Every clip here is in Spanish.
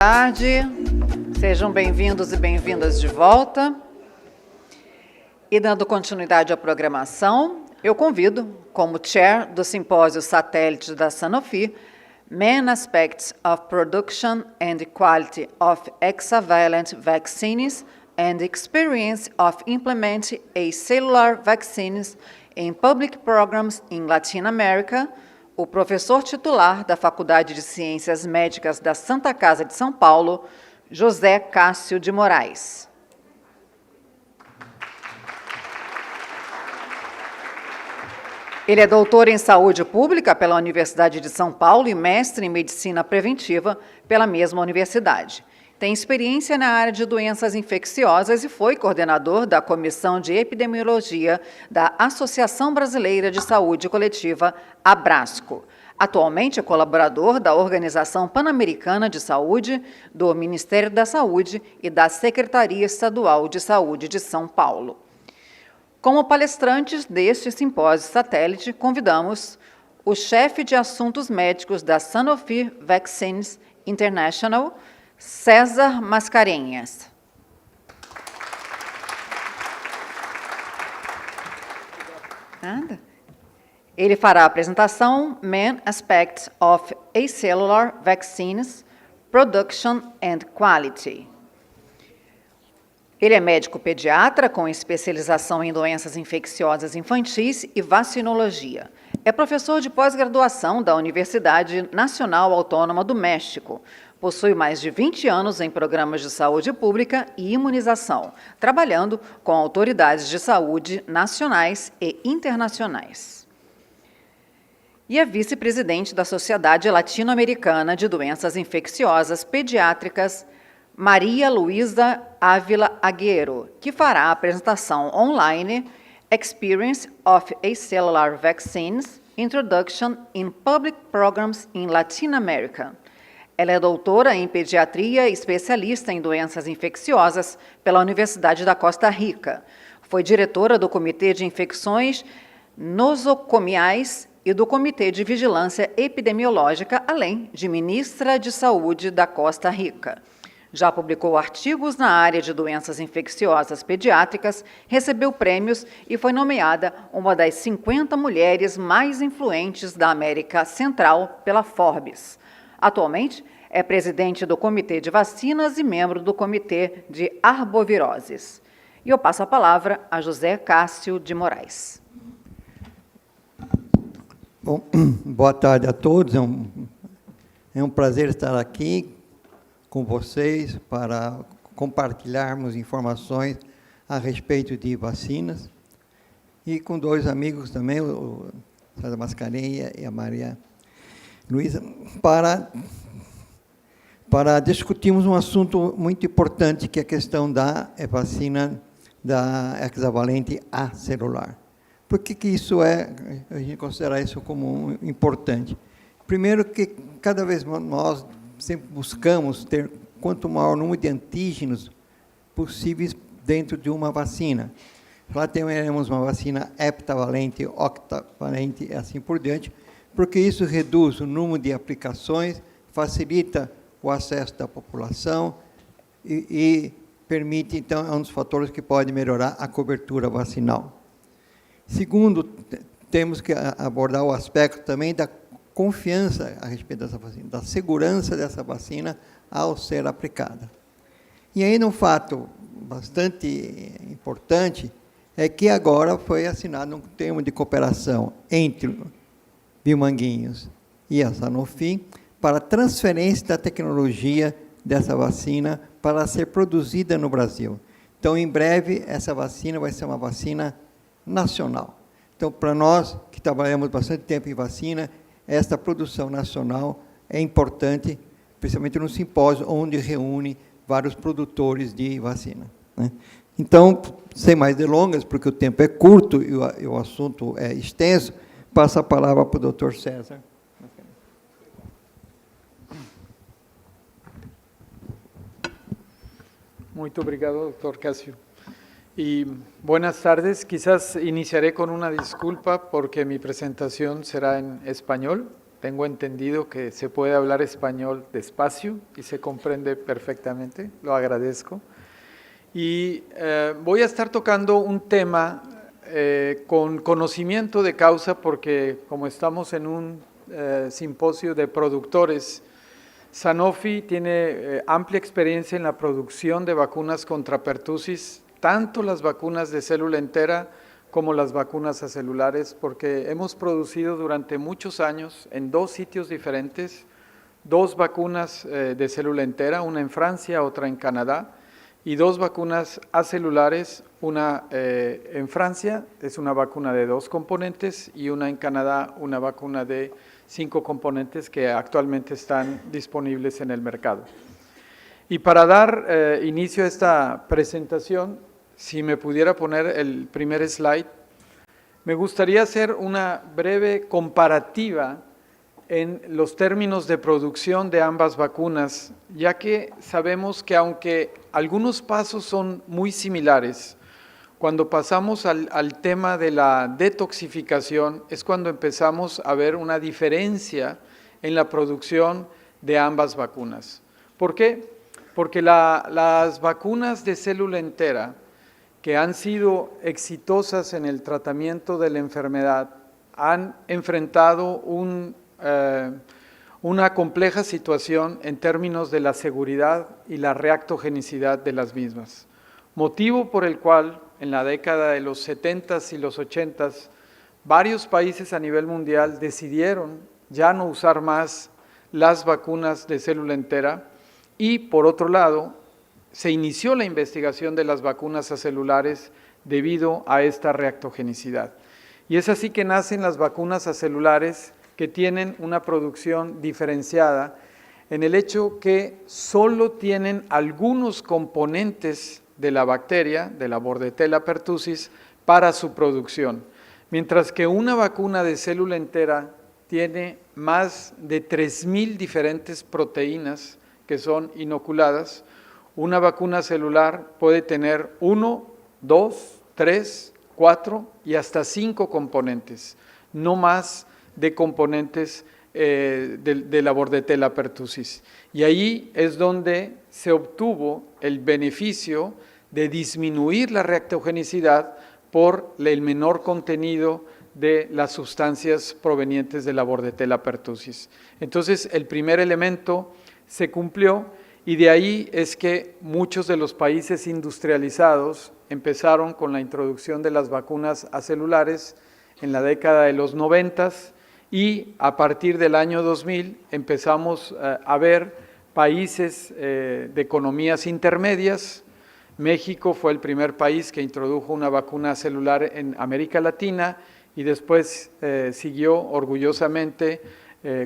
Boa tarde, sejam bem-vindos e bem-vindas de volta. E dando continuidade à programação, eu convido, como chair do simpósio satélite da Sanofi, Main Aspects of Production and Quality of Hexavalent Vaccines and Experience of Implementing Acellular Vaccines in Public Programs in Latin America, o professor titular da Faculdade de Ciências Médicas da Santa Casa de São Paulo, José Cássio de Moraes. Ele é doutor em Saúde Pública pela Universidade de São Paulo e mestre em Medicina Preventiva pela mesma universidade. Tem experiência na área de doenças infecciosas e foi coordenador da Comissão de Epidemiologia da Associação Brasileira de Saúde Coletiva, Abrasco. Atualmente é colaborador da Organização Pan-Americana de Saúde, do Ministério da Saúde e da Secretaria Estadual de Saúde de São Paulo. Como palestrantes deste simpósio satélite, convidamos o chefe de assuntos médicos da Sanofi Vaccines International, César Mascarenhas. Nada. Ele fará a apresentação Main Aspects of Acellular Vaccines, Production and Quality. Ele é médico pediatra com especialização em doenças infecciosas infantis e vacinologia. É professor de pós-graduação da Universidade Nacional Autônoma do México. Possui mais de 20 anos em programas de saúde pública e imunização, trabalhando com autoridades de saúde nacionais e internacionais. E é vice-presidente da Sociedade Latino-Americana de Doenças Infecciosas Pediátricas, Maria Luísa Ávila Agüero, que fará a apresentação online Experience of Acellular Vaccines, Introduction in Public Programs in Latin America. Ela é doutora em pediatria e especialista em doenças infecciosas pela Universidade da Costa Rica. Foi diretora do Comitê de Infecções Nosocomiais e do Comitê de Vigilância Epidemiológica, além de ministra de Saúde da Costa Rica. Já publicou artigos na área de doenças infecciosas pediátricas, recebeu prêmios e foi nomeada uma das 50 mulheres mais influentes da América Central pela Forbes. Atualmente, é presidente do Comitê de Vacinas e membro do Comitê de Arboviroses. E eu passo a palavra a José Cássio de Moraes. Bom, boa tarde a todos. É um prazer estar aqui com vocês para compartilharmos informações a respeito de vacinas e com dois amigos também, o César Mascarenhas e a Maria Luísa, para discutirmos um assunto muito importante, que é a questão da vacina da hexavalente acelular. Por que isso a gente considera isso como importante? Primeiro que cada vez nós sempre buscamos ter quanto maior número de antígenos possíveis dentro de uma vacina. Lá teremos uma vacina heptavalente, octavalente e assim por diante, porque isso reduz o número de aplicações, facilita o acesso da população e permite, então, é um dos fatores que pode melhorar a cobertura vacinal. Segundo, temos que abordar o aspecto também da confiança a respeito dessa vacina, da segurança dessa vacina ao ser aplicada. E ainda um fato bastante importante é que agora foi assinado um termo de cooperação entre Biomanguinhos e a Sanofi para transferência da tecnologia dessa vacina para ser produzida no Brasil. Então, em breve, essa vacina vai ser uma vacina nacional. Então, para nós, que trabalhamos bastante tempo em vacina, esta produção nacional é importante, principalmente no simpósio, onde reúne vários produtores de vacina, né? Então, sem mais delongas, porque o tempo é curto e o assunto é extenso, passo a palavra para o Dr. César. Muito obrigado, Dr. Cássio. Y buenas tardes. Quizás iniciaré con una disculpa porque mi presentación será en español. tengo entendido que se puede hablar español despacio y se comprende perfectamente, lo agradezco. Y voy a estar tocando un tema con conocimiento de causa porque como estamos en un simposio de productores, Sanofi tiene amplia experiencia en la producción de vacunas contra pertussis, tanto las vacunas de célula entera como las vacunas acelulares, porque hemos producido durante muchos años en 2 sitios diferentes, 2 vacunas de célula entera, una en Francia, otra en Canadá, y 2 vacunas acelulares, una en Francia, es una vacuna de 2 componentes, y una en Canadá, una vacuna de 5 componentes que actualmente están disponibles en el mercado. Y para dar inicio a esta presentación, si me pudiera poner el primer slide, me gustaría hacer una breve comparativa en los términos de producción de ambas vacunas, ya que sabemos que aunque algunos pasos son muy similares, cuando pasamos al tema de la detoxificación es cuando empezamos a ver una diferencia en la producción de ambas vacunas. ¿Por qué? Porque las vacunas de célula entera que han sido exitosas en el tratamiento de la enfermedad han enfrentado una compleja situación en términos de la seguridad y la reactogenicidad de las mismas, motivo por el cual en la década de los 70s y los 80s, varios países a nivel mundial decidieron ya no usar más las vacunas de célula entera y, por otro lado, se inició la investigación de las vacunas acelulares debido a esta reactogenicidad. Y es así que nacen las vacunas acelulares que tienen una producción diferenciada en el hecho que solo tienen algunos componentes de la bacteria, de la Bordetella pertussis, para su producción, mientras que una vacuna de célula entera tiene más de 3.000 diferentes proteínas que son inoculadas. Una vacuna celular puede tener 1, 2, 3, 4 y hasta 5 componentes, no más de componentes de la Bordetella pertussis. Y ahí es donde se obtuvo el beneficio de disminuir la reactogenicidad por el menor contenido de las sustancias provenientes de la Bordetella pertussis. Entonces, el primer elemento se cumplió y de ahí es que muchos de los países industrializados empezaron con la introducción de las vacunas acelulares en la década de los 90s y a partir del año 2000 empezamos a ver países de economías intermedias. México fue el primer país que introdujo una vacuna celular en América Latina y después siguió orgullosamente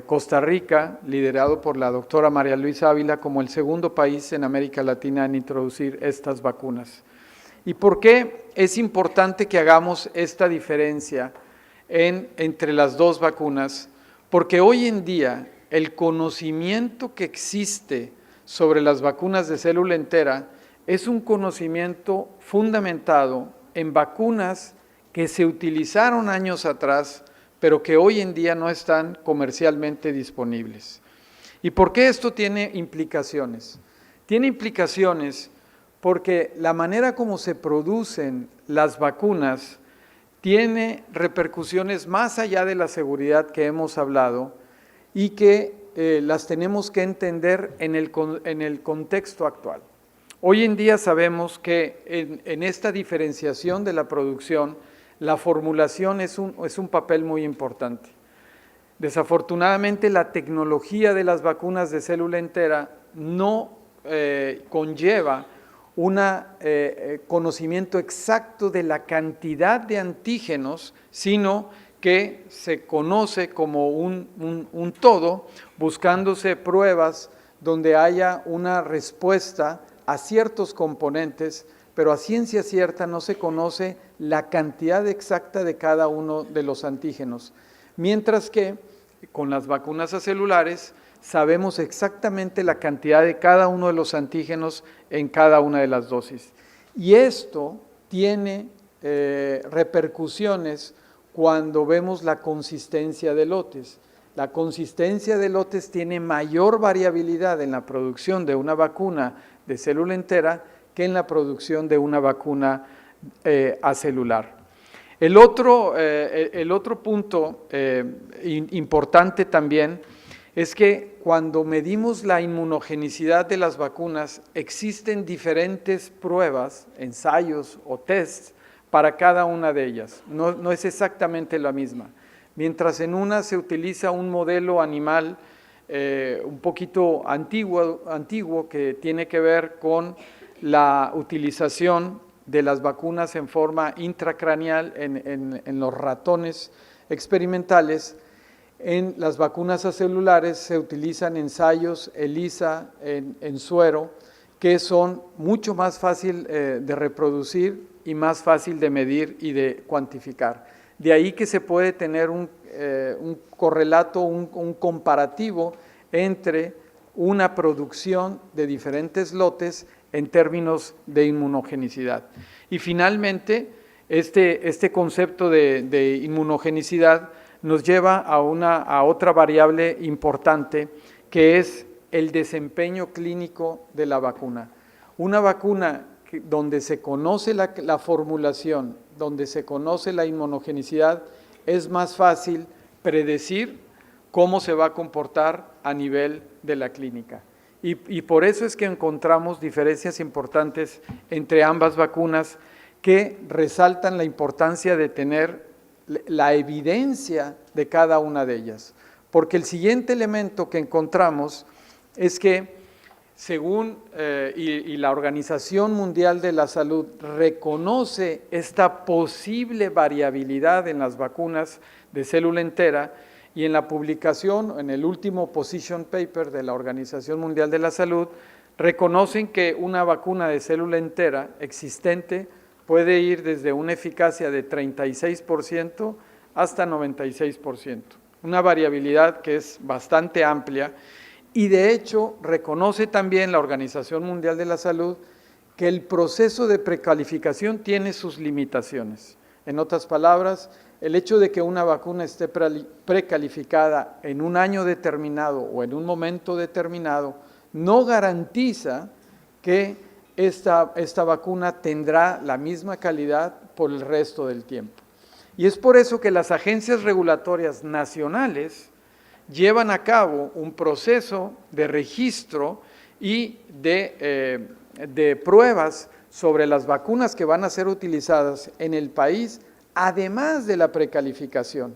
Costa Rica, liderado por la doctora María Luisa Ávila, como el segundo país en América Latina en introducir estas vacunas. ¿Y por qué es importante que hagamos esta diferencia entre las 2 vacunas? Porque hoy en día el conocimiento que existe sobre las vacunas de célula entera es un conocimiento fundamentado en vacunas que se utilizaron años atrás, pero que hoy en día no están comercialmente disponibles. ¿Y por qué esto tiene implicaciones? Tiene implicaciones porque la manera como se producen las vacunas tiene repercusiones más allá de la seguridad que hemos hablado y que las tenemos que entender en el contexto actual. Hoy en día sabemos que en esta diferenciación de la producción, la formulación es un papel muy importante. Desafortunadamente, la tecnología de las vacunas de célula entera no conlleva un conocimiento exacto de la cantidad de antígenos, sino que se conoce como un todo, buscándose pruebas donde haya una respuesta a ciertos componentes, pero a ciencia cierta no se conoce la cantidad exacta de cada uno de los antígenos. Mientras que con las vacunas acelulares sabemos exactamente la cantidad de cada uno de los antígenos en cada una de las dosis. Y esto tiene repercusiones cuando vemos la consistencia de lotes. la consistencia de lotes tiene mayor variabilidad en la producción de una vacuna de célula entera que en la producción de una vacuna acelular. El otro punto importante también es que cuando medimos la inmunogenicidad de las vacunas, existen diferentes pruebas, ensayos o tests para cada una de ellas. No es exactamente la misma. Mientras en una se utiliza un modelo animal un poquito antiguo que tiene que ver con la utilización de las vacunas en forma intracraneal en los ratones experimentales. En las vacunas acelulares se utilizan ensayos ELISA en suero, que son mucho más fácil de reproducir y más fácil de medir y de cuantificar. De ahí que se puede tener un correlato, un comparativo entre una producción de diferentes lotes en términos de inmunogenicidad. Y finalmente, este concepto de inmunogenicidad nos lleva a otra variable importante, que es el desempeño clínico de la vacuna. Una vacuna donde se conoce la formulación, donde se conoce la inmunogenicidad, es más fácil predecir cómo se va a comportar a nivel de la clínica. Y por eso es que encontramos diferencias importantes entre ambas vacunas que resaltan la importancia de tener la evidencia de cada una de ellas. Porque el siguiente elemento que encontramos es que según y la Organización Mundial de la Salud reconoce esta posible variabilidad en las vacunas de célula entera, y en la publicación, en el último position paper de la Organización Mundial de la Salud, reconocen que una vacuna de célula entera existente puede ir desde una eficacia de 36% hasta 96%, una variabilidad que es bastante amplia. Y de hecho reconoce también la Organización Mundial de la Salud que el proceso de precalificación tiene sus limitaciones. En otras palabras, el hecho de que una vacuna esté precalificada en un año determinado o en un momento determinado no garantiza que esta vacuna tendrá la misma calidad por el resto del tiempo. Y es por eso que las agencias regulatorias nacionales llevan a cabo un proceso de registro y de pruebas sobre las vacunas que van a ser utilizadas en el país, además de la precalificación.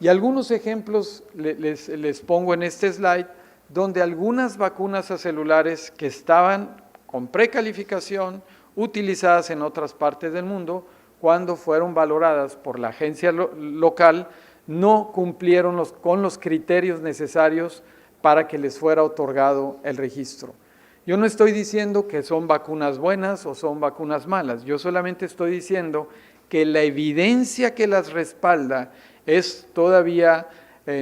Y algunos ejemplos les pongo en este slide, donde algunas vacunas acelulares que estaban con precalificación, utilizadas en otras partes del mundo, cuando fueron valoradas por la agencia local, no cumplieron con los criterios necesarios para que les fuera otorgado el registro. Yo no estoy diciendo que son vacunas buenas o son vacunas malas, yo solamente estoy diciendo que la evidencia que las respalda es todavía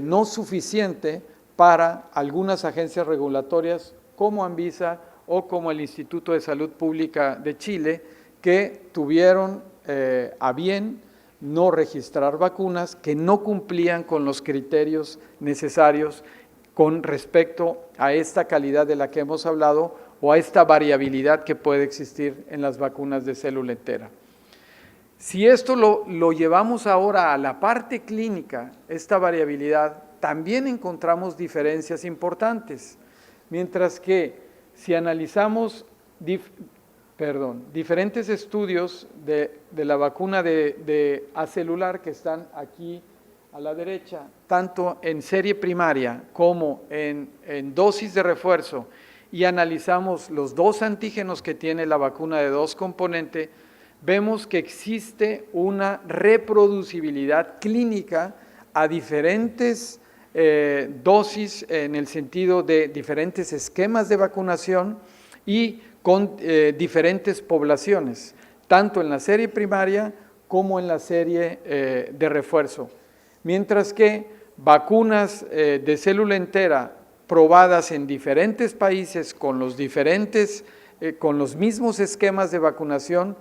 no suficiente para algunas agencias regulatorias como Anvisa o como el Instituto de Salud Pública de Chile, que tuvieron a bien no registrar vacunas que no cumplían con los criterios necesarios con respecto a esta calidad de la que hemos hablado o a esta variabilidad que puede existir en las vacunas de célula entera. Si esto lo llevamos ahora a la parte clínica, esta variabilidad, también encontramos diferencias importantes, mientras que si analizamos diferentes estudios de la vacuna de acelular que están aquí a la derecha, tanto en serie primaria como en dosis de refuerzo, y analizamos los dos antígenos que tiene la vacuna de dos componentes, vemos que existe una reproducibilidad clínica a diferentes dosis, en el sentido de diferentes esquemas de vacunación y con diferentes poblaciones, tanto en la serie primaria como en la serie de refuerzo. Mientras que vacunas de célula entera probadas en diferentes países con los mismos esquemas de vacunación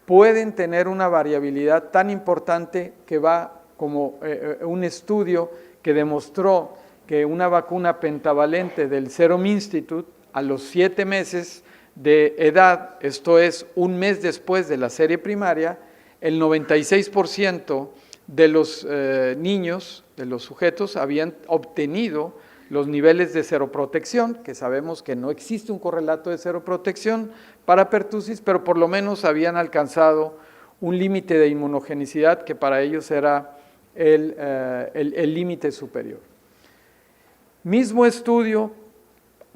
pueden tener una variabilidad tan importante que va como un estudio que demostró que una vacuna pentavalente del Serum Institute a los 7 meses de edad, esto es un mes después de la serie primaria, el 96% de los niños, de los sujetos, habían obtenido los niveles de seroprotección, que sabemos que no existe un correlato de seroprotección para pertussis, pero por lo menos habían alcanzado un límite de inmunogenicidad que para ellos era el límite superior. Mismo estudio,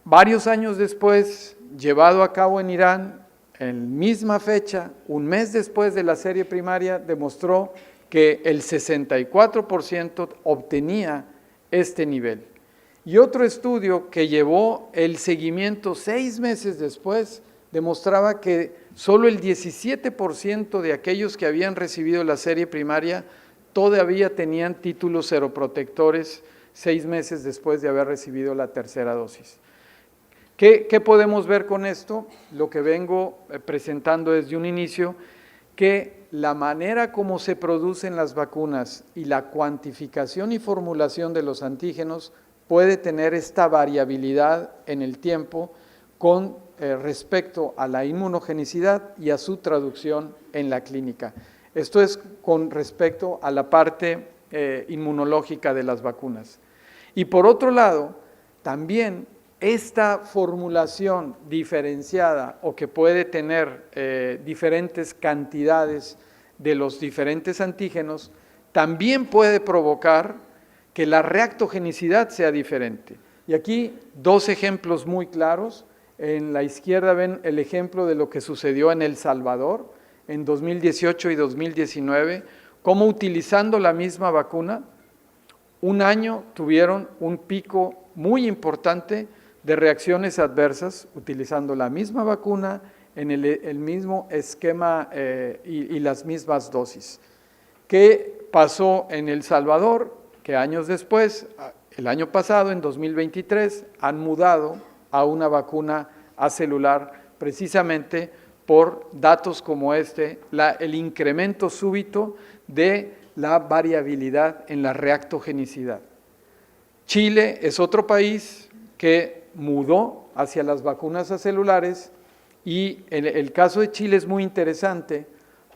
varios años después, llevado a cabo en Irán, en misma fecha, un mes después de la serie primaria, demostró que el 64% obtenía este nivel. Y otro estudio que llevó el seguimiento 6 meses después, demostraba que solo el 17% de aquellos que habían recibido la serie primaria todavía tenían títulos seroprotectores 6 meses después de haber recibido la tercera dosis. ¿Qué podemos ver con esto? Lo que vengo presentando desde un inicio, que la manera como se producen las vacunas y la cuantificación y formulación de los antígenos puede tener esta variabilidad en el tiempo con respecto a la inmunogenicidad y a su traducción en la clínica. Esto es con respecto a la parte inmunológica de las vacunas. Y por otro lado, también esta formulación diferenciada o que puede tener diferentes cantidades de los diferentes antígenos, también puede provocar que la reactogenicidad sea diferente. Y aquí 2 ejemplos muy claros. En la izquierda ven el ejemplo de lo que sucedió en El Salvador en 2018 y 2019, cómo utilizando la misma vacuna, un año tuvieron un pico muy importante de reacciones adversas utilizando la misma vacuna en el mismo esquema y las mismas dosis. ¿Qué pasó en El Salvador? Que años después, el año pasado, en 2023, han mudado a una vacuna acelular precisamente por datos como el incremento súbito de la variabilidad en la reactogenicidad. Chile es otro país que mudó hacia las vacunas acelulares y el caso de Chile es muy interesante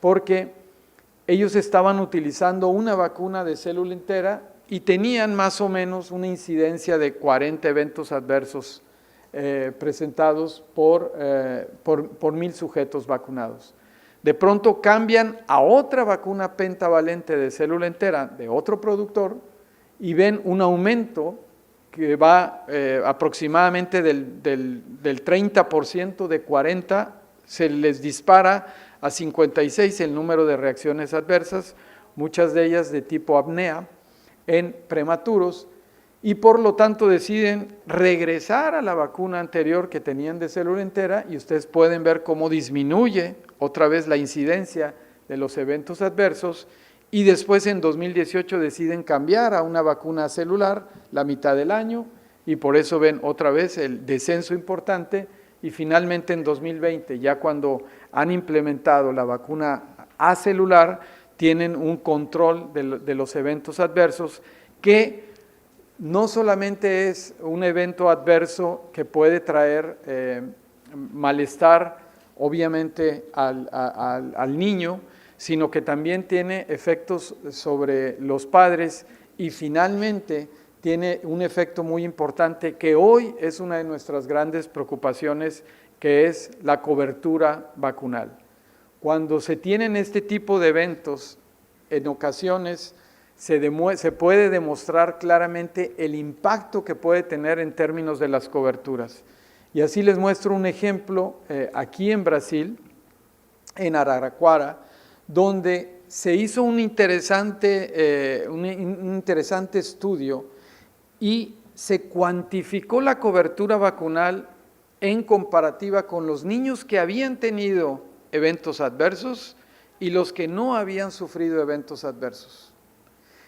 porque ellos estaban utilizando una vacuna de célula entera y tenían más o menos una incidencia de 40 eventos adversos presentados por 1,000 sujetos vacunados. De pronto cambian a otra vacuna pentavalente de célula entera de otro productor y ven un aumento que va aproximadamente del 30%, de 40, se les dispara a 56 el número de reacciones adversas, muchas de ellas de tipo apnea, en prematuros, y por lo tanto deciden regresar a la vacuna anterior que tenían de célula entera, y ustedes pueden ver cómo disminuye otra vez la incidencia de los eventos adversos, y después en 2018 deciden cambiar a una vacuna celular la mitad del año, y por eso ven otra vez el descenso importante, y finalmente en 2020, ya cuando han implementado la vacuna acelular, tienen un control de los eventos adversos que no solamente es un evento adverso que puede traer malestar, obviamente, al niño, sino que también tiene efectos sobre los padres y finalmente tiene un efecto muy importante que hoy es una de nuestras grandes preocupaciones, que es la cobertura vacunal. Cuando se tienen este tipo de eventos, en ocasiones se puede demostrar claramente el impacto que puede tener en términos de las coberturas. Y así les muestro un ejemplo aquí en Brasil, en Araraquara, donde se hizo un interesante estudio y se cuantificó la cobertura vacunal en comparativa con los niños que habían tenido eventos adversos y los que no habían sufrido eventos adversos.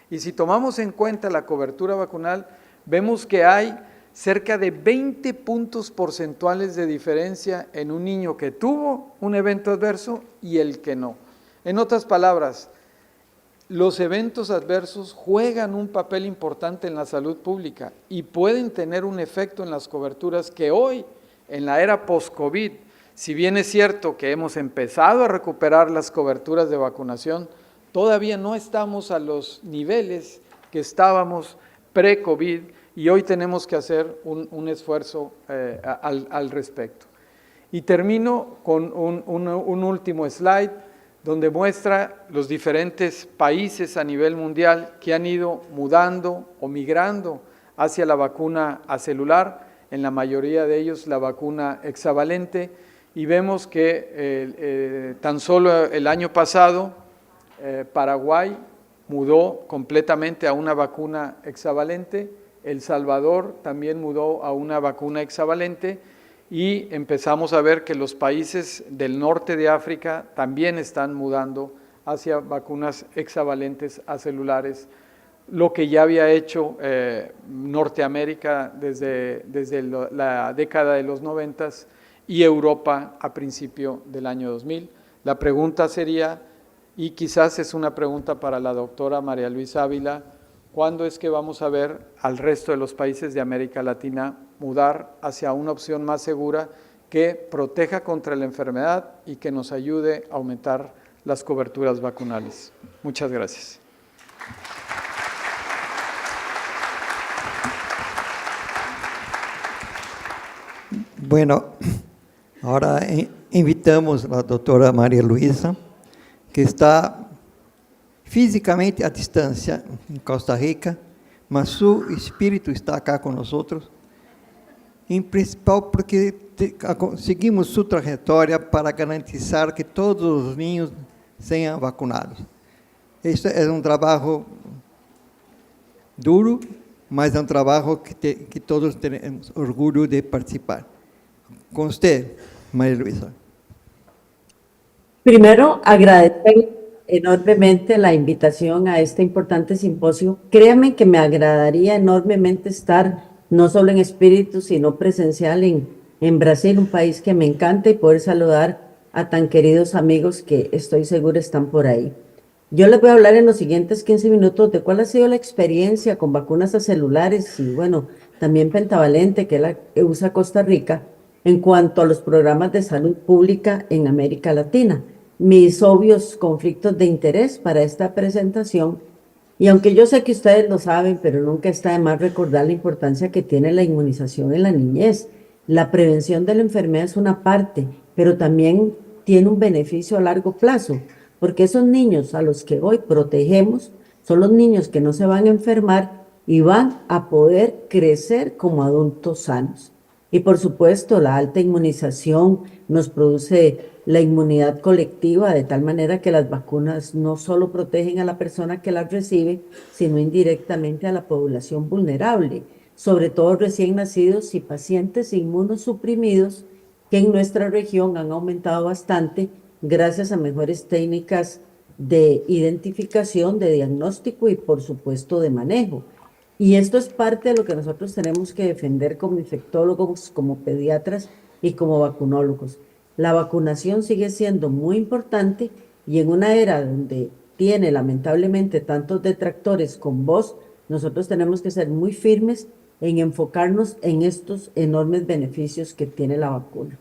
Y si tomamos en cuenta la cobertura vacunal, vemos que hay cerca de 20 puntos porcentuales de diferencia en un niño que tuvo un evento adverso y el que no. En otras palabras, los eventos adversos juegan un papel importante en la salud pública y pueden tener un efecto en las coberturas que hoy, en la era post-COVID, si bien es cierto que hemos empezado a recuperar las coberturas de vacunación, todavía no estamos a los niveles que estábamos pre-COVID y hoy tenemos que hacer un esfuerzo al respecto. Y termino con un último slide donde muestra los diferentes países a nivel mundial que han ido mudando o migrando hacia la vacuna acelular, en la mayoría de ellos la vacuna hexavalente, y vemos que tan solo el año pasado Paraguay mudó completamente a una vacuna hexavalente, El Salvador también mudó a una vacuna hexavalente, y empezamos a ver que los países del norte de África también están mudando hacia vacunas hexavalentes acelulares, lo que ya había hecho Norteamérica desde la década de los 90 y Europa a principio del año 2000. La pregunta sería, y quizás es una pregunta para la doctora María Luisa Ávila, ¿cuándo es que vamos a ver al resto de los países de América Latina mudar hacia una opción más segura que proteja contra la enfermedad y que nos ayude a aumentar las coberturas vacunales? Muchas gracias. Bueno, ahora invitamos a la doctora María Luisa, que está físicamente a distancia en Costa Rica, mas su espíritu está acá con nosotros, em principal porque seguimos sua trajetória para garantizar que todos os niños sejam vacunados. Este é um trabalho duro, mas é um trabalho que todos temos orgulho de participar. Com você, María Luisa. Primero, agradecer enormemente la invitación a este importante simposio. Créanme que me agradaría enormemente estar no solo en espíritu, sino presencial en Brasil, un país que me encanta, y poder saludar a tan queridos amigos que estoy segura están por ahí. Yo les voy a hablar en los siguientes 15 minutos de cuál ha sido la experiencia con vacunas acelulares y, bueno, también pentavalente, que es la que usa Costa Rica, en cuanto a los programas de salud pública en América Latina. Mis obvios conflictos de interés para esta presentación, y aunque yo sé que ustedes lo saben, pero nunca está de más recordar la importancia que tiene la inmunización en la niñez. La prevención de la enfermedad es una parte, pero también tiene un beneficio a largo plazo, porque esos niños a los que hoy protegemos son los niños que no se van a enfermar y van a poder crecer como adultos sanos. Y por supuesto, la alta inmunización nos produce la inmunidad colectiva, de tal manera que las vacunas no solo protegen a la persona que las recibe, sino indirectamente a la población vulnerable, sobre todo recién nacidos y pacientes inmunosuprimidos, que en nuestra región han aumentado bastante gracias a mejores técnicas de identificación, de diagnóstico y por supuesto de manejo. Y esto es parte de lo que nosotros tenemos que defender como infectólogos, como pediatras y como vacunólogos. La vacunación sigue siendo muy importante, y en una era donde tiene lamentablemente tantos detractores con voz, nosotros tenemos que ser muy firmes en enfocarnos en estos enormes beneficios que tiene la vacuna.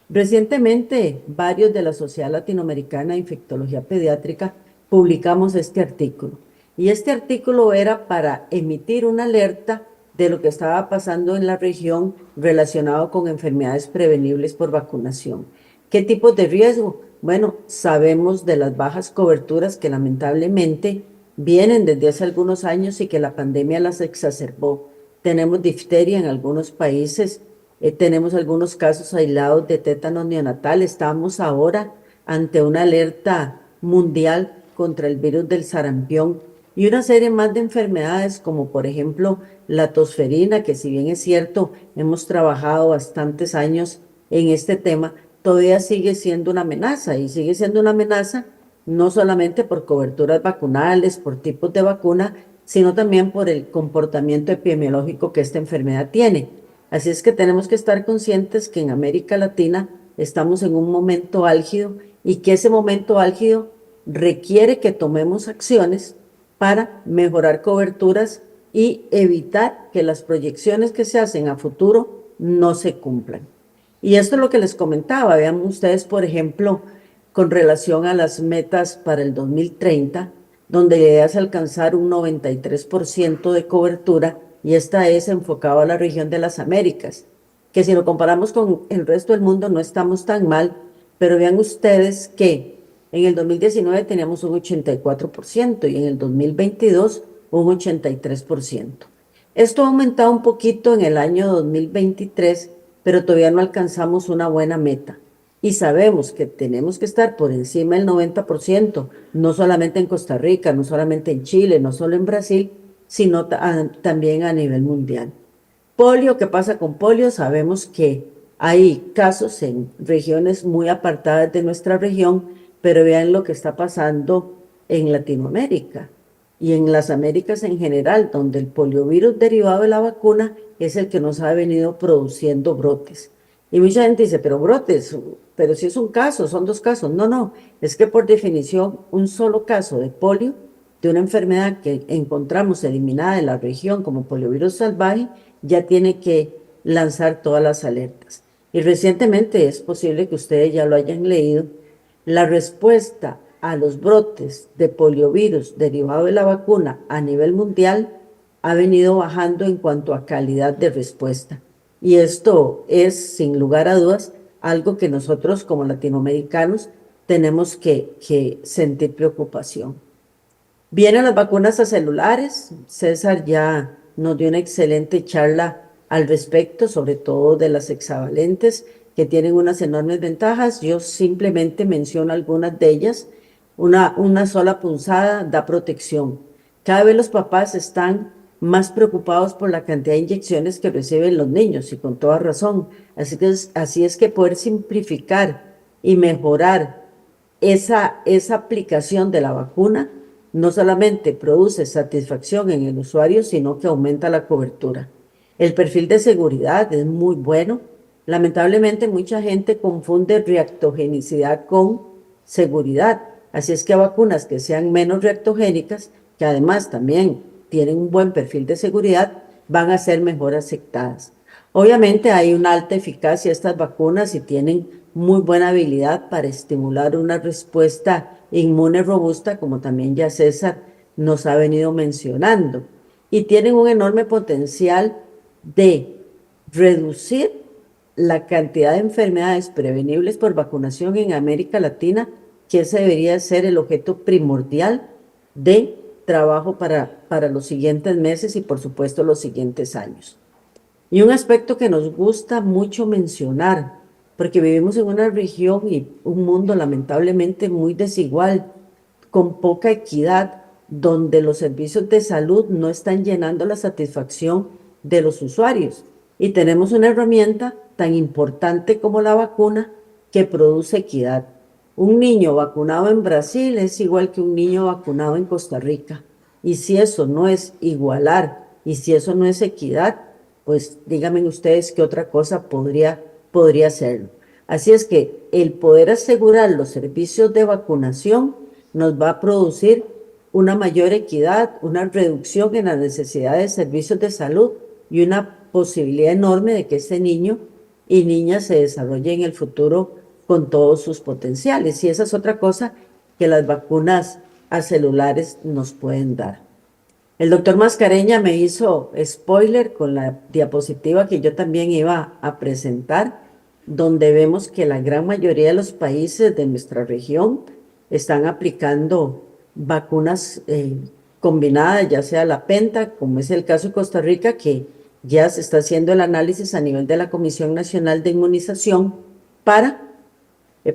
Recientemente, varios de la Sociedad Latinoamericana de Infectología Pediátrica publicamos este artículo. Y este artículo era para emitir una alerta de lo que estaba pasando en la región relacionado con enfermedades prevenibles por vacunación. ¿Qué tipos de riesgo? Bueno, sabemos de las bajas coberturas que lamentablemente vienen desde hace algunos años y que la pandemia las exacerbó. Tenemos difteria en algunos países, tenemos algunos casos aislados de tétano neonatal. Estamos ahora ante una alerta mundial contra el virus del sarampión y una serie más de enfermedades como por ejemplo la tosferina, que si bien es cierto, hemos trabajado bastantes años en este tema, todavía sigue siendo una amenaza, y sigue siendo una amenaza no solamente por coberturas vacunales, por tipos de vacuna, sino también por el comportamiento epidemiológico que esta enfermedad tiene. Así es que tenemos que estar conscientes que en América Latina estamos en un momento álgido, y que ese momento álgido requiere que tomemos acciones para mejorar coberturas y evitar que las proyecciones que se hacen a futuro no se cumplan. Y esto es lo que les comentaba. Vean ustedes, por ejemplo, con relación a las metas para el 2030, donde la idea es alcanzar un 93% de cobertura, y esta es enfocada a la región de las Américas, que si lo comparamos con el resto del mundo no estamos tan mal, pero vean ustedes que en el 2019 teníamos un 84% y en el 2022 un 83%. Esto ha aumentado un poquito en el año 2023, pero todavía no alcanzamos una buena meta. Y sabemos que tenemos que estar por encima del 90%, no solamente en Costa Rica, no solamente en Chile, no solo en Brasil, sino también a nivel mundial. Polio, ¿qué pasa con polio? Sabemos que hay casos en regiones muy apartadas de nuestra región, pero vean lo que está pasando en Latinoamérica y en las Américas en general, donde el poliovirus derivado de la vacuna es el que nos ha venido produciendo brotes. Y mucha gente dice, pero brotes, pero si es un caso, son dos casos. No, no, es que por definición un solo caso de polio, de una enfermedad que encontramos eliminada de la región como poliovirus salvaje, ya tiene que lanzar todas las alertas. Y recientemente, es posible que ustedes ya lo hayan leído, la respuesta a los brotes de poliovirus derivado de la vacuna a nivel mundial ha venido bajando en cuanto a calidad de respuesta. Y esto es, sin lugar a dudas, algo que nosotros como latinoamericanos tenemos que sentir preocupación. Vienen las vacunas acelulares. César ya nos dio una excelente charla al respecto, sobre todo de las hexavalentes, que tienen unas enormes ventajas. Yo simplemente menciono algunas de ellas. Una sola punzada da protección. Cada vez los papás están más preocupados por la cantidad de inyecciones que reciben los niños, y con toda razón. Así es que poder simplificar y mejorar esa aplicación de la vacuna no solamente produce satisfacción en el usuario, sino que aumenta la cobertura. El perfil de seguridad es muy bueno. Lamentablemente, mucha gente confunde reactogenicidad con seguridad. Así es que vacunas que sean menos reactogénicas, que además también tienen un buen perfil de seguridad, van a ser mejor aceptadas. Obviamente hay una alta eficacia estas vacunas y tienen muy buena habilidad para estimular una respuesta inmune robusta, como también ya César nos ha venido mencionando. Y tienen un enorme potencial de reducir la cantidad de enfermedades prevenibles por vacunación en América Latina, que ese debería ser el objeto primordial de trabajo para los siguientes meses y por supuesto los siguientes años. Y un aspecto que nos gusta mucho mencionar, porque vivimos en una región y un mundo lamentablemente muy desigual, con poca equidad, donde los servicios de salud no están llenando la satisfacción de los usuarios. Y tenemos una herramienta tan importante como la vacuna que produce equidad. Un niño vacunado en Brasil es igual que un niño vacunado en Costa Rica. Y si eso no es igualar, y si eso no es equidad, pues díganme ustedes qué otra cosa podría serlo. Así es que el poder asegurar los servicios de vacunación nos va a producir una mayor equidad, una reducción en la necesidad de servicios de salud y una posibilidad enorme de que ese niño y niña se desarrolle en el futuro con todos sus potenciales. Y esa es otra cosa que las vacunas acelulares nos pueden dar. El doctor Mascareña me hizo spoiler con la diapositiva que yo también iba a presentar, donde vemos que la gran mayoría de los países de nuestra región están aplicando vacunas combinadas, ya sea la penta, como es el caso de Costa Rica, que ya se está haciendo el análisis a nivel de la Comisión Nacional de Inmunización para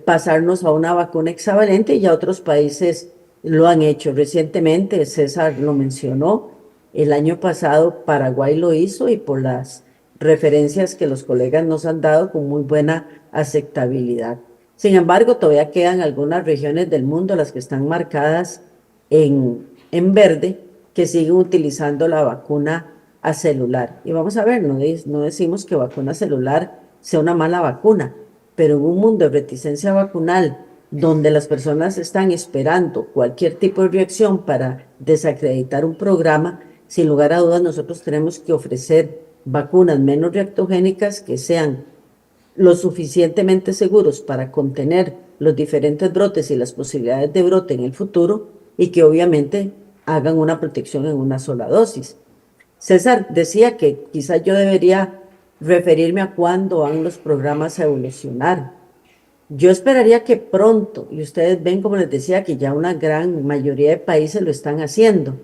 pasarnos a una vacuna hexavalente, y ya otros países lo han hecho recientemente. César lo mencionó, el año pasado Paraguay lo hizo, y por las referencias que los colegas nos han dado, con muy buena aceptabilidad. Sin embargo, todavía quedan algunas regiones del mundo, las que están marcadas en verde, que siguen utilizando la vacuna acelular. Y vamos a ver, no decimos que vacuna celular sea una mala vacuna, pero en un mundo de reticencia vacunal donde las personas están esperando cualquier tipo de reacción para desacreditar un programa, sin lugar a dudas nosotros tenemos que ofrecer vacunas menos reactogénicas que sean lo suficientemente seguros para contener los diferentes brotes y las posibilidades de brote en el futuro y que obviamente hagan una protección en una sola dosis. César decía que quizás yo debería referirme a cuándo van los programas a evolucionar. Yo esperaría que pronto, y ustedes ven, como les decía, que ya una gran mayoría de países lo están haciendo.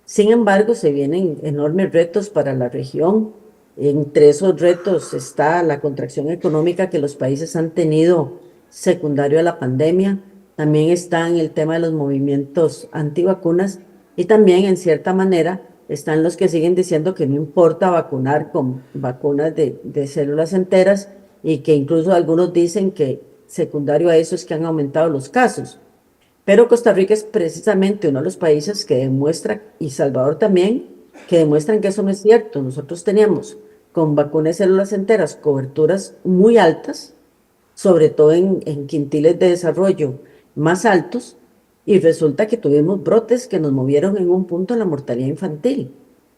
Sin embargo, se vienen enormes retos para la región. Entre esos retos está la contracción económica que los países han tenido secundario a la pandemia. También está en el tema de los movimientos antivacunas y también, en cierta manera, están los que siguen diciendo que no importa vacunar con vacunas de células enteras y que incluso algunos dicen que secundario a eso es que han aumentado los casos. Pero Costa Rica es precisamente uno de los países que demuestra, y Salvador también, que demuestran que eso no es cierto. Nosotros teníamos con vacunas de células enteras coberturas muy altas, sobre todo en quintiles de desarrollo más altos, y resulta que tuvimos brotes que nos movieron en un punto la mortalidad infantil.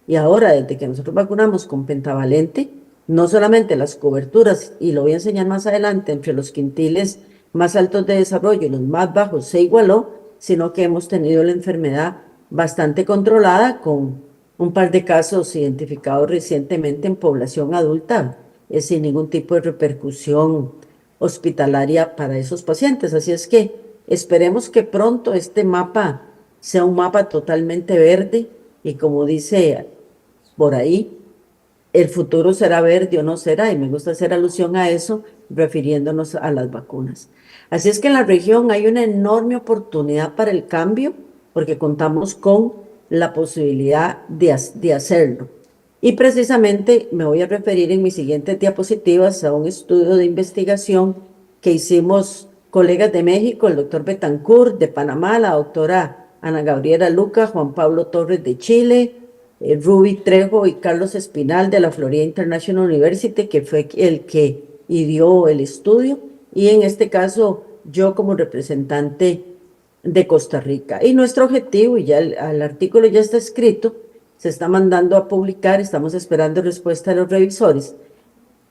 Y ahora, desde que nosotros vacunamos con pentavalente, no solamente las coberturas, y lo voy a enseñar más adelante, entre los quintiles más altos de desarrollo y los más bajos se igualó, sino que hemos tenido la enfermedad bastante controlada con un par de casos identificados recientemente en población adulta, sin ningún tipo de repercusión hospitalaria para esos pacientes. Así es que esperemos que pronto este mapa sea un mapa totalmente verde y, como dice por ahí, el futuro será verde o no será, y me gusta hacer alusión a eso refiriéndonos a las vacunas. Así es que en la región hay una enorme oportunidad para el cambio porque contamos con la posibilidad de hacerlo. Y precisamente me voy a referir en mis siguientes diapositivas a un estudio de investigación que hicimos colegas de México, el doctor Betancourt de Panamá, la doctora Ana Gabriela Luca, Juan Pablo Torres de Chile, Ruby Trejo y Carlos Espinal de la Florida International University, que fue el que ideó el estudio, y en este caso yo como representante de Costa Rica. Y nuestro objetivo, y ya el artículo ya está escrito, se está mandando a publicar, estamos esperando respuesta de los revisores.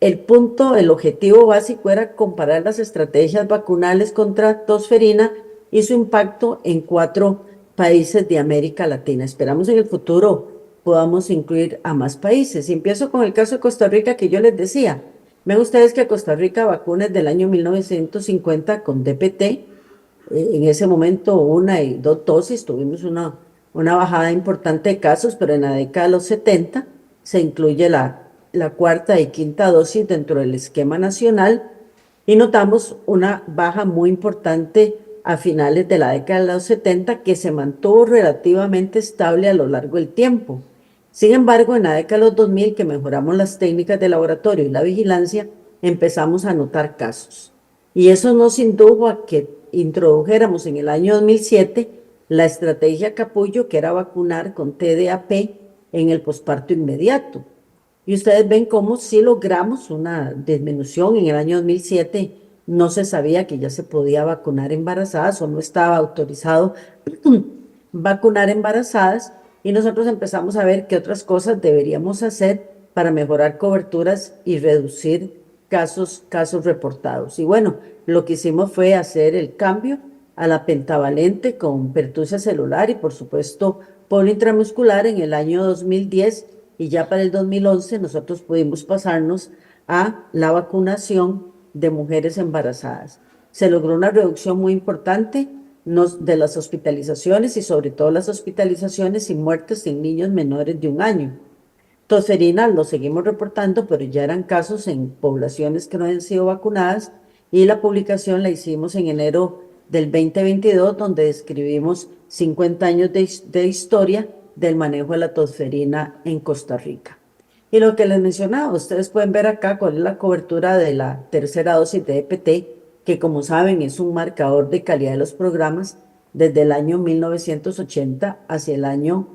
El objetivo básico era comparar las estrategias vacunales contra tosferina y su impacto en 4 países de América Latina. Esperamos en el futuro podamos incluir a más países. Y empiezo con el caso de Costa Rica, que yo les decía. Ven ustedes que Costa Rica vacuna desde el año 1950 con DPT. En ese momento 1 y 2 dosis, tuvimos una bajada importante de casos, pero en la década de los 70 se incluye la 4ª y 5ª dosis dentro del esquema nacional y notamos una baja muy importante a finales de la década de los 70 que se mantuvo relativamente estable a lo largo del tiempo. Sin embargo, en la década de los 2000, que mejoramos las técnicas de laboratorio y la vigilancia, empezamos a notar casos. Y eso nos indujo a que introdujéramos en el año 2007 la estrategia Capullo, que era vacunar con TDAP en el posparto inmediato. Y ustedes ven cómo sí logramos una disminución. En el año 2007 no se sabía que ya se podía vacunar embarazadas o no estaba autorizado vacunar embarazadas, y nosotros empezamos a ver qué otras cosas deberíamos hacer para mejorar coberturas y reducir casos reportados. Y bueno, lo que hicimos fue hacer el cambio a la pentavalente con pertusia celular y, por supuesto, polio intramuscular en el año 2010, y ya para el 2011 nosotros pudimos pasarnos a la vacunación de mujeres embarazadas. Se logró una reducción muy importante de las hospitalizaciones y sobre todo las hospitalizaciones y muertes en niños menores de 1 año. Tosferina lo seguimos reportando, pero ya eran casos en poblaciones que no habían sido vacunadas, y la publicación la hicimos en enero del 2022, donde describimos 50 años de historia del manejo de la tosferina en Costa Rica. Y lo que les mencionaba, ustedes pueden ver acá cuál es la cobertura de la 3ª dosis de EPT, que como saben es un marcador de calidad de los programas desde el año 1980 hacia el año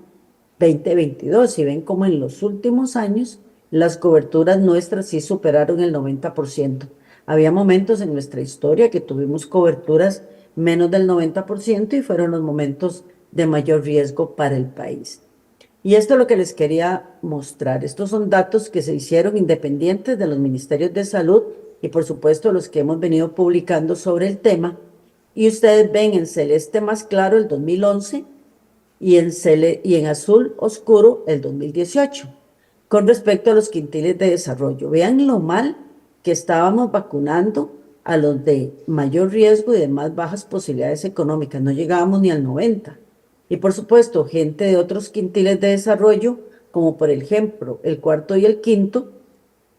2022. Y ven como en los últimos años las coberturas nuestras sí superaron el 90%. Había momentos en nuestra historia que tuvimos coberturas menos del 90% y fueron los momentos de mayor riesgo para el país. Y esto es lo que les quería mostrar. Estos son datos que se hicieron independientes de los ministerios de salud y por supuesto los que hemos venido publicando sobre el tema. Y ustedes ven en celeste más claro el 2011 y en azul oscuro el 2018, con respecto a los quintiles de desarrollo. Vean lo mal que estábamos vacunando a los de mayor riesgo y de más bajas posibilidades económicas. No llegábamos ni al 90%. Y por supuesto, gente de otros quintiles de desarrollo, como por ejemplo el cuarto y el quinto,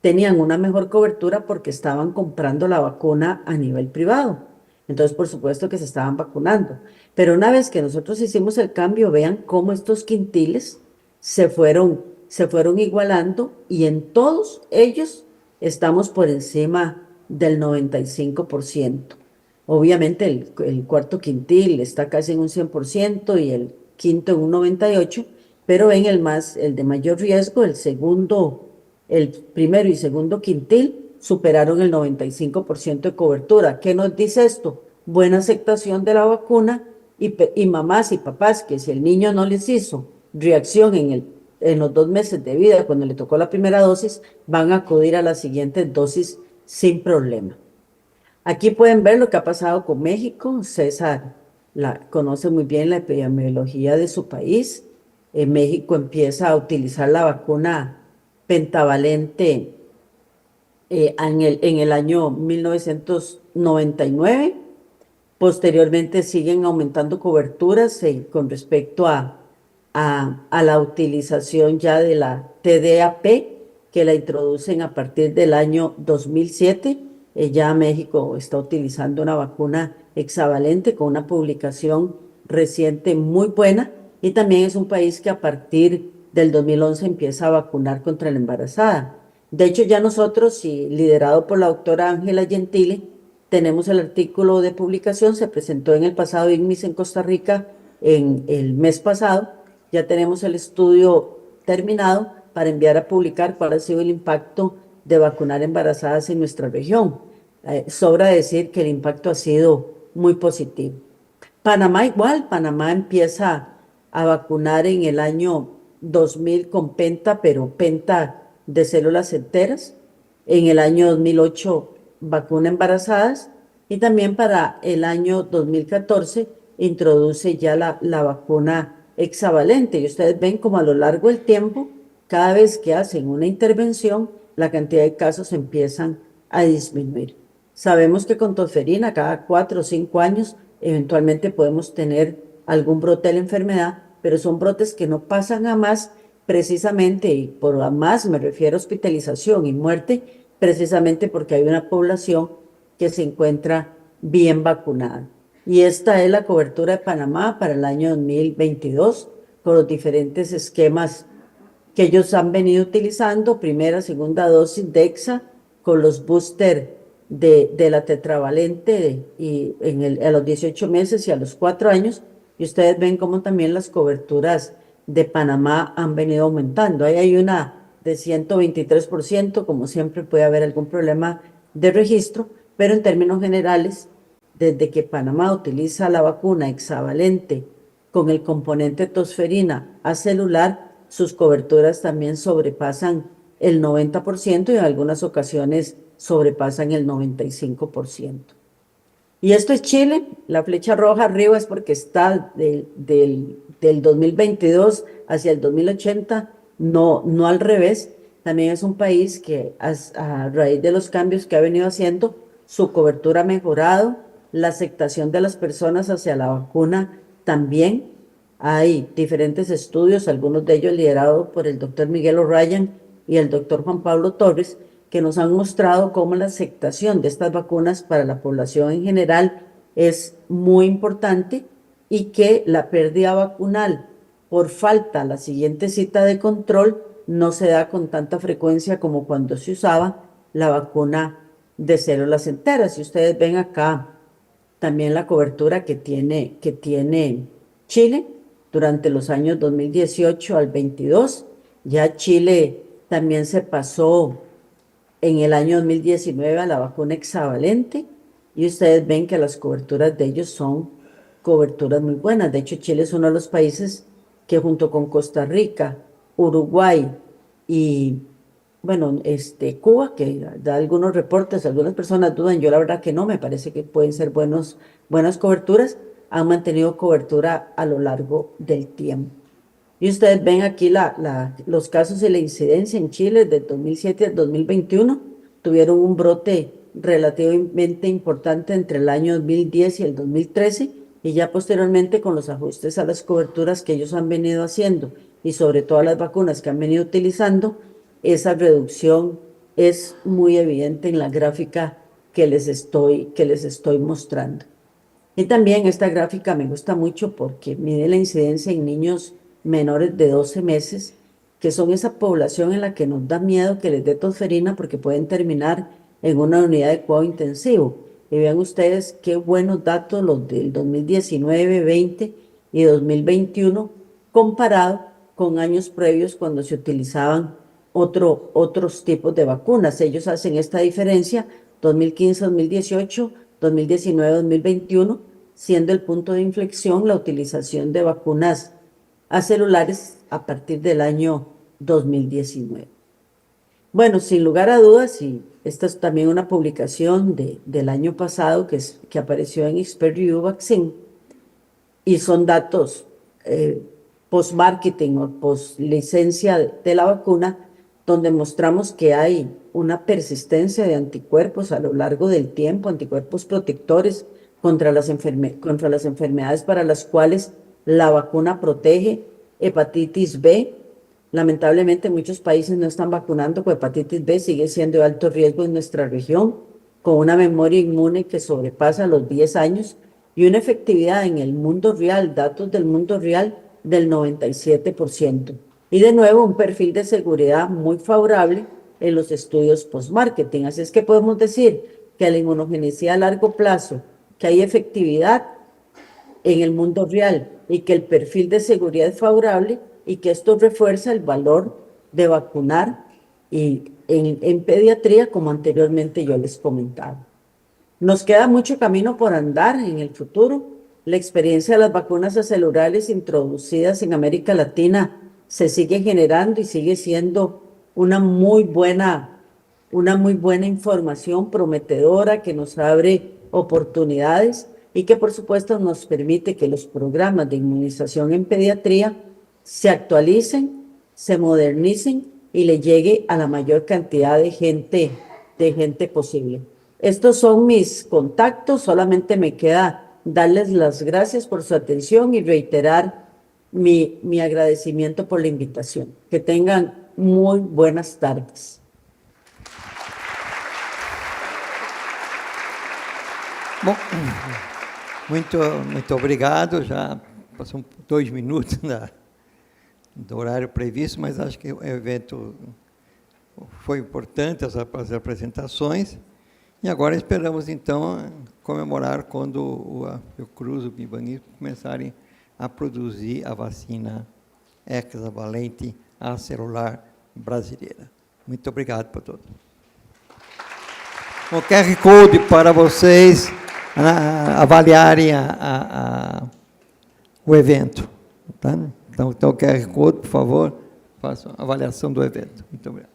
tenían una mejor cobertura porque estaban comprando la vacuna a nivel privado. Entonces, por supuesto que se estaban vacunando. Pero una vez que nosotros hicimos el cambio, vean cómo estos quintiles se fueron igualando y en todos ellos estamos por encima del 95%. Obviamente el cuarto quintil está casi en un 100% y el quinto en un 98%, pero en el de mayor riesgo, el primero y segundo quintil superaron el 95% de cobertura. ¿Qué nos dice esto? Buena aceptación de la vacuna y mamás y papás que si el niño no les hizo reacción en los 2 meses de vida cuando le tocó la primera dosis, van a acudir a la siguiente dosis sin problema. Aquí pueden ver lo que ha pasado con México. César conoce muy bien la epidemiología de su país. México empieza a utilizar la vacuna pentavalente en el año 1999. Posteriormente siguen aumentando coberturas con respecto a la utilización ya de la TDAP, que la introducen a partir del año 2007. Ya México está utilizando una vacuna hexavalente con una publicación reciente muy buena y también es un país que a partir del 2011 empieza a vacunar contra la embarazada. De hecho, ya nosotros, y liderado por la doctora Ángela Gentile, tenemos el artículo de publicación, se presentó en el pasado ICMIS en Costa Rica en el mes pasado. Ya tenemos el estudio terminado para enviar a publicar cuál ha sido el impacto de vacunar embarazadas en nuestra región. Sobra decir que el impacto ha sido muy positivo. Panamá igual, Panamá empieza a vacunar en el año 2000 con penta, pero penta de células enteras. En el año 2008 vacuna embarazadas y también para el año 2014 introduce ya la vacuna hexavalente. Y ustedes ven como a lo largo del tiempo, cada vez que hacen una intervención, la cantidad de casos empiezan a disminuir. Sabemos que con tosferina cada 4 o 5 años eventualmente podemos tener algún brote de la enfermedad, pero son brotes que no pasan a más precisamente, y por a más me refiero a hospitalización y muerte, precisamente porque hay una población que se encuentra bien vacunada. Y esta es la cobertura de Panamá para el año 2022, con los diferentes esquemas que ellos han venido utilizando, primera, segunda dosis de Hexa, con los booster de la tetravalente y a los 18 meses y a los 4 años. Y ustedes ven cómo también las coberturas de Panamá han venido aumentando. Ahí hay una de 123%, como siempre puede haber algún problema de registro, pero en términos generales, desde que Panamá utiliza la vacuna hexavalente con el componente tosferina acelular, sus coberturas también sobrepasan el 90% y en algunas ocasiones sobrepasan el 95%. Y esto es Chile, la flecha roja arriba es porque está del 2022 hacia el 2080, no al revés. También es un país que a raíz de los cambios que ha venido haciendo, su cobertura ha mejorado, la aceptación de las personas hacia la vacuna también. Hay diferentes estudios, algunos de ellos liderados por el doctor Miguel O'Ryan y el doctor Juan Pablo Torres, que nos han mostrado cómo la aceptación de estas vacunas para la población en general es muy importante y que la pérdida vacunal por falta a la siguiente cita de control no se da con tanta frecuencia como cuando se usaba la vacuna de células enteras. Y ustedes ven acá también la cobertura que tiene Chile durante los años 2018 al 22. Ya Chile también se pasó en el año 2019 a la vacuna hexavalente y ustedes ven que las coberturas de ellos son coberturas muy buenas. De hecho, Chile es uno de los países que junto con Costa Rica, Uruguay y, bueno, Cuba, que da algunos reportes, algunas personas dudan, yo la verdad que no, me parece que pueden ser buenas coberturas, han mantenido cobertura a lo largo del tiempo. Y ustedes ven aquí los casos y la incidencia en Chile del 2007 al 2021, tuvieron un brote relativamente importante entre el año 2010 y el 2013, y ya posteriormente con los ajustes a las coberturas que ellos han venido haciendo y sobre todo a las vacunas que han venido utilizando, esa reducción es muy evidente en la gráfica que les estoy mostrando. Y también esta gráfica me gusta mucho porque mide la incidencia en niños menores de 12 meses, que son esa población en la que nos da miedo que les dé tosferina porque pueden terminar en una unidad de cuidado intensivo. Y vean ustedes qué buenos datos los del 2019, 20 y 2021 comparado con años previos cuando se utilizaban otros tipos de vacunas. Ellos hacen esta diferencia 2015, 2018, 2019, 2021, siendo el punto de inflexión la utilización de vacunas acelulares a partir del año 2019. Bueno, sin lugar a dudas, y esta es también una publicación del año pasado que apareció en Expert Review Vaccine, y son datos post-marketing o post-licencia de la vacuna, donde mostramos que hay una persistencia de anticuerpos a lo largo del tiempo, anticuerpos protectores contra las enfermedades para las cuales la vacuna protege, hepatitis B. Lamentablemente muchos países no están vacunando con hepatitis B, sigue siendo de alto riesgo en nuestra región, con una memoria inmune que sobrepasa los 10 años y una efectividad en el mundo real, datos del mundo real, del 97%. Y de nuevo, un perfil de seguridad muy favorable en los estudios post-marketing. Así es que podemos decir que la inmunogenicidad a largo plazo, que hay efectividad en el mundo real y que el perfil de seguridad es favorable y que esto refuerza el valor de vacunar y en pediatría, como anteriormente yo les comentaba. Nos queda mucho camino por andar en el futuro. La experiencia de las vacunas acelulares introducidas en América Latina se sigue generando y sigue siendo una muy buena información prometedora que nos abre oportunidades y que por supuesto nos permite que los programas de inmunización en pediatría se actualicen, se modernicen y le llegue a la mayor cantidad de gente posible. Estos son mis contactos, solamente me queda darles las gracias por su atención y reiterar mi agradecimiento por la invitación. Que tengan muy buenas tardes. Bom, muito obrigado. Já passou 2 minutos do horário previsto, mas acho que o evento foi importante, as apresentações. E agora esperamos, então, comemorar quando o Fiocruz e o Butantan começarem a produzir a vacina hexavalente acelular brasileira. Muito obrigado por todos. O QR Code para vocês avaliarem o evento. Tá? Então, o QR Code, por favor, façam a avaliação do evento. Muito obrigado.